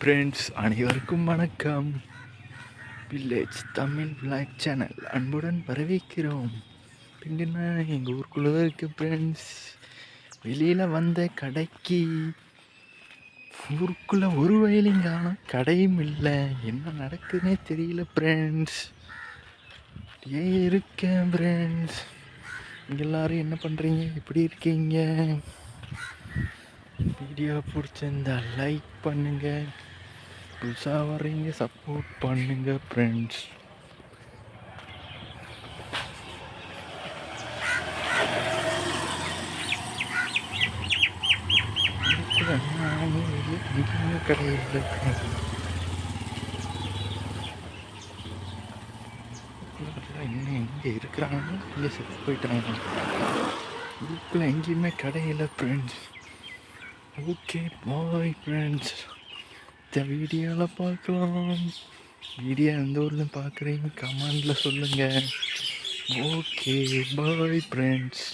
Friends அனைவருக்கும் வணக்கம். Village Tamil vlog channel அன்புடன் வரவேற்கிறோம். பின்னா எங்கள் ஊருக்குள்ளே தான் இருக்குது ஃப்ரெண்ட்ஸ். வெளியில் வந்த கடைக்கு ஊருக்குள்ளே ஒரு வயலையும் காணும், கடையும் இல்லை. என்ன நடக்குதுன்னே தெரியல ஃப்ரெண்ட்ஸ். ஏன் இருக்கேன் ஃப்ரெண்ட்ஸ். எல்லோரும் என்ன பண்ணுறீங்க, எப்படி இருக்கீங்க? வீடியோ பிடிச்சிருந்தா லைக் பண்ணுங்கள், புதுசாக வர்றீங்க சப்போர்ட் பண்ணுங்க ஃப்ரெண்ட்ஸ். கடையில் இன்னும் எங்கே இருக்கிறாங்க, இங்கே செத்து போயிட்டாங்க. இதுக்குள்ள எங்கேயுமே கடையில் ஃப்ரெண்ட்ஸ். Okay bye friends. இந்த வீடியோவில் பார்க்கலாம். வீடியோ எந்த ஊரில் பார்க்குறீங்க கமெண்டில் சொல்லுங்கள். Okay bye friends.